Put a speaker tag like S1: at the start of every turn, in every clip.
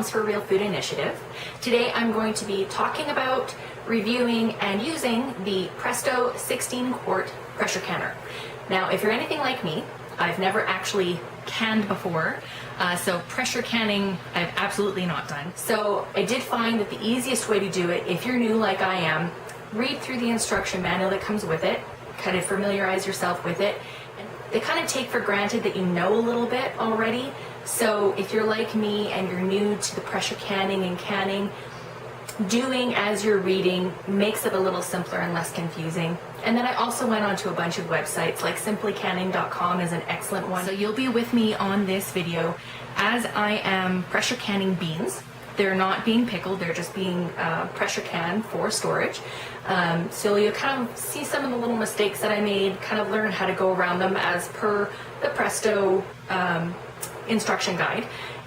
S1: Moms for Real Food initiative. Today I'm going to be talking about, reviewing, and using the Presto 16-quart pressure canner. Now, if you're anything like me, I've never actually canned before, so pressure canning I've absolutely not done. So I did find that the easiest way to do it, if you're new like I am, read through the instruction manual that comes with it, kind of familiarize yourself with it. They kind of take for granted that you know a little bit already. So if you're like me and you're new to the pressure canning and canning, doing as you're reading makes it a little simpler and less confusing. And then I also went onto a bunch of websites, like simplycanning.com is an excellent one. So you'll be with me on this video as I am pressure canning beans. They're not being pickled, they're just being pressure canned for storage. So you'll kind of see some of the little mistakes that I made, kind of learn how to go around them as per the Presto instruction guide.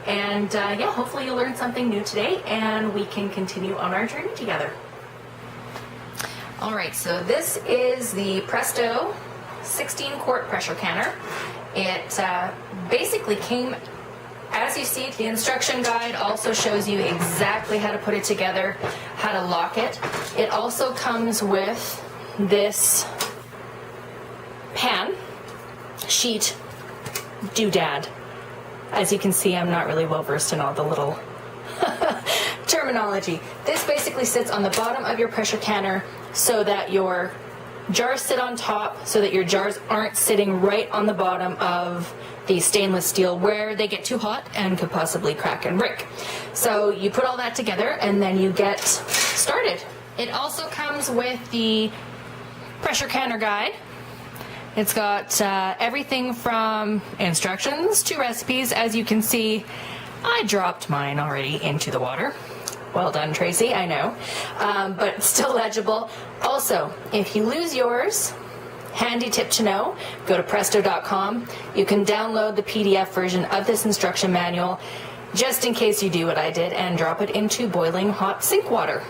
S1: And yeah, hopefully you'll learn something new today and we can continue on our journey together. Alright, so this is the Presto 16-quart pressure canner. It basically came, as you see, the instruction guide also shows you exactly how to put it together, how to lock it. It also comes with this pan sheet doodad. As you can see, I'm not really well versed in all the little terminology. This basically sits on the bottom of your pressure canner so that your jars sit on top, so that your jars aren't sitting right on the bottom of the stainless steel where they get too hot and could possibly crack and break. So you put all that together and then you get started. It also comes with the pressure canner guide. It's got everything from instructions to recipes. As you can see, I dropped mine already into the water. Well done, Tracy, I know, but still legible. Also, if you lose yours, handy tip to know, go to presto.com. You can download the PDF version of this instruction manual, just in case you do what I did, and drop it into boiling hot sink water.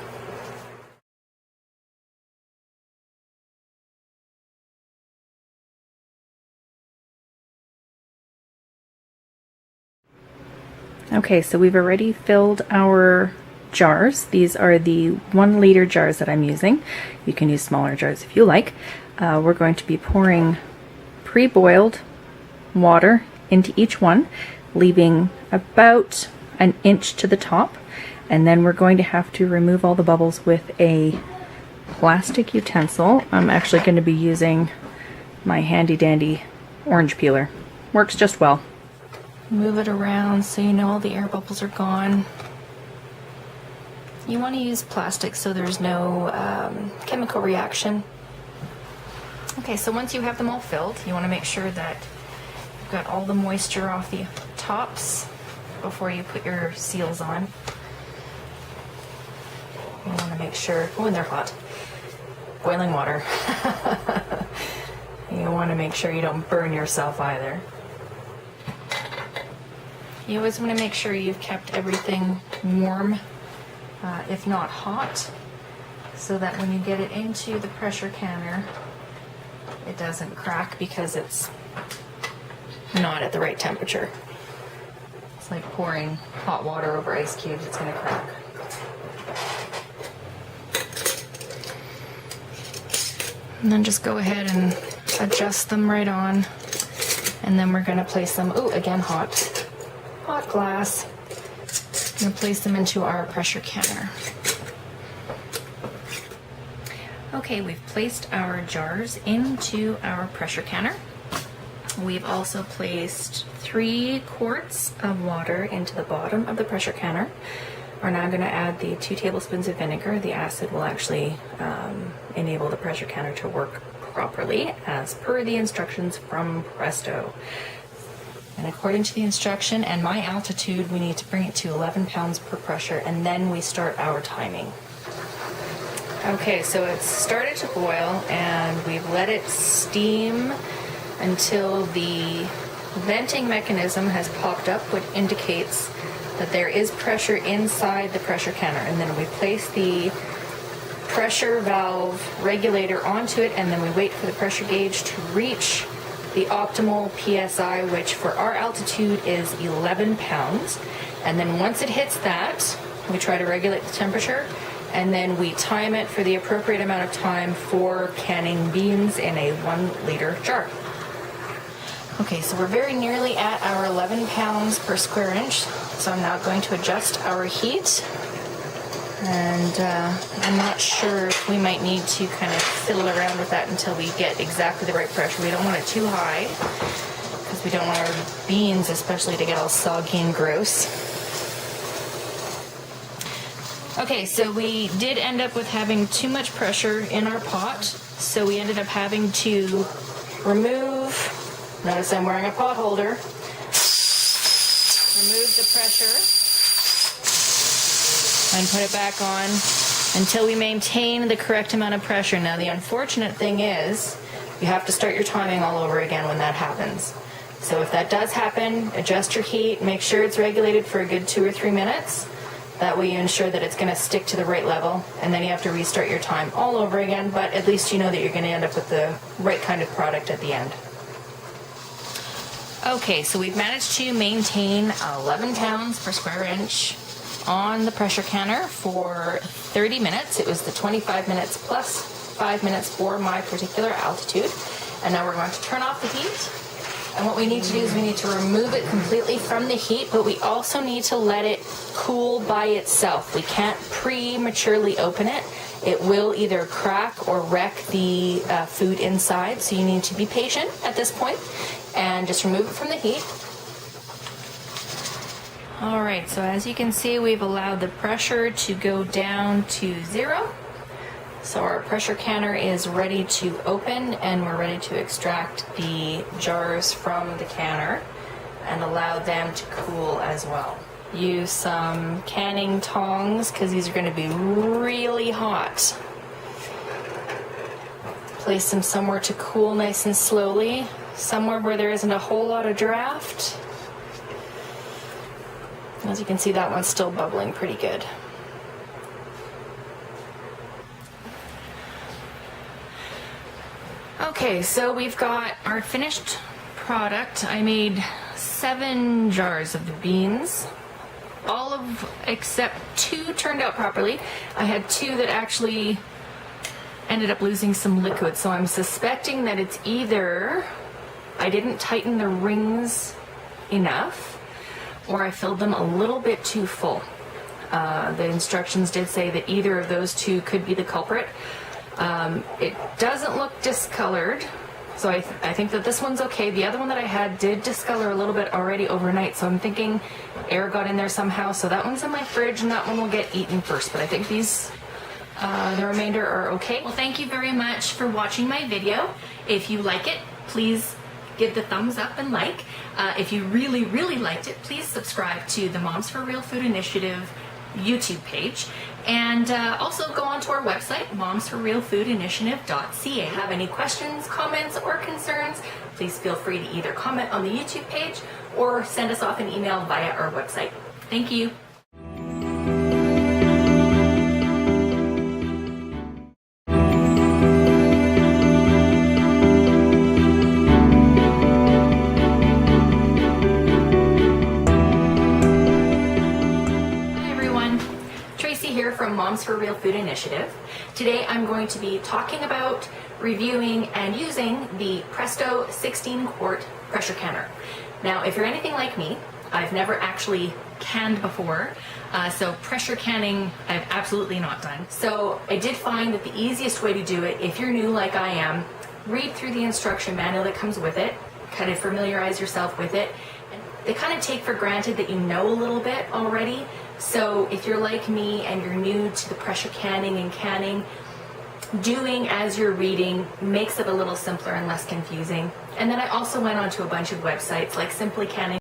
S2: Okay, so we've already filled our jars. These are the 1 liter jars that I'm using. You can use smaller jars if you like. We're going to be pouring pre-boiled water into each one, leaving about an inch to the top, and then we're going to have to remove all the bubbles with a plastic utensil. I'm actually going to be using my handy dandy orange peeler. Works just well.
S1: Move it around so you know all the air bubbles are gone. You want to use plastic so there's no chemical reaction. Okay, so once you have them all filled, you want to make sure that you've got all the moisture off the tops before you put your seals on. You want to make sure, oh, and they're hot. Boiling water. You want to make sure you don't burn yourself either. You always want to make sure you've kept everything warm, if not hot, so that when you get it into the pressure canner, it doesn't crack because it's not at the right temperature. It's like pouring hot water over ice cubes, it's going to crack. And then just go ahead and adjust them right on, and then we're going to place them, ooh, again hot glass. I'm going to place them into our pressure canner. Okay, we've placed our jars into our pressure canner. We've also placed 3 quarts of water into the bottom of the pressure canner. We're now going to add the 2 tablespoons of vinegar. The acid will actually enable the pressure canner to work properly as per the instructions from Presto. And according to the instruction and my altitude, we need to bring it to 11 pounds per pressure, and then we start our timing. Okay, so it's started to boil and we've let it steam until the venting mechanism has popped up, which indicates that there is pressure inside the pressure canner. And then we place the pressure valve regulator onto it, and then we wait for the pressure gauge to reach the optimal PSI, which for our altitude is 11 pounds. And then once it hits that, we try to regulate the temperature, and then we time it for the appropriate amount of time for canning beans in a 1 liter jar. Okay, so we're very nearly at our 11 pounds per square inch. So I'm now going to adjust our heat. And I'm not sure if we might need to kind of fiddle around with that until we get exactly the right pressure. We don't want it too high because we don't want our beans especially to get all soggy and gross. Okay, so we did end up with having too much pressure in our pot, so we ended up having to remove, notice I'm wearing a pot holder, remove the pressure and put it back on until we maintain the correct amount of pressure. Now the unfortunate thing is you have to start your timing all over again when that happens. So if that does happen, adjust your heat, make sure it's regulated for a good 2 or 3 minutes. That way you ensure that it's going to stick to the right level, and then you have to restart your time all over again, but at least you know that you're going to end up with the right kind of product at the end. Okay, so we've managed to maintain 11 pounds per square inch on the pressure canner for 30 minutes. It was the 25 minutes plus 5 minutes for my particular altitude. And now we're going to turn off the heat. And what we need to do is we need to remove it completely from the heat, but we also need to let it cool by itself. We can't prematurely open it. It will either crack or wreck the food inside, so you need to be patient at this point and just remove it from the heat. All right, so as you can see, we've allowed the pressure to go down to 0. So our pressure canner is ready to open, and we're ready to extract the jars from the canner and allow them to cool as well. Use some canning tongs because these are going to be really hot. Place them somewhere to cool nice and slowly, somewhere where there isn't a whole lot of draft. As you can see, that one's still bubbling pretty good. Okay, so we've got our finished product. I made 7 jars of the beans. All of except 2 turned out properly. I had 2 that actually ended up losing some liquid, so I'm suspecting that it's either I didn't tighten the rings enough or I filled them a little bit too full. The instructions did say that either of those 2 could be the culprit. It doesn't look discolored, so I think that this one's okay. The other one that I had did discolor a little bit already overnight, so I'm thinking air got in there somehow. So that one's in my fridge, and that one will get eaten first. But I think these, the remainder are okay. Well, thank you very much for watching my video. If you like it, please give the thumbs up and like. If you really, really liked it, please subscribe to the Moms for Real Food Initiative YouTube page, and also go onto our website, momsforrealfoodinitiative.ca. If you have any questions, comments, or concerns, please feel free to either comment on the YouTube page or send us off an email via our website. Thank you. From Moms for Real Food Initiative. Today I'm going to be talking about reviewing and using the Presto 16 quart pressure canner. Now, if you're anything like me, I've never actually canned before, so pressure canning I've absolutely not done. So I did find that the easiest way to do it, if you're new like I am, read through the instruction manual that comes with it, kind of familiarize yourself with it. They kind of take for granted that you know a little bit already. So if you're like me and you're new to the pressure canning and canning, doing as you're reading makes it a little simpler and less confusing. And then I also went onto a bunch of websites like Simply Canning.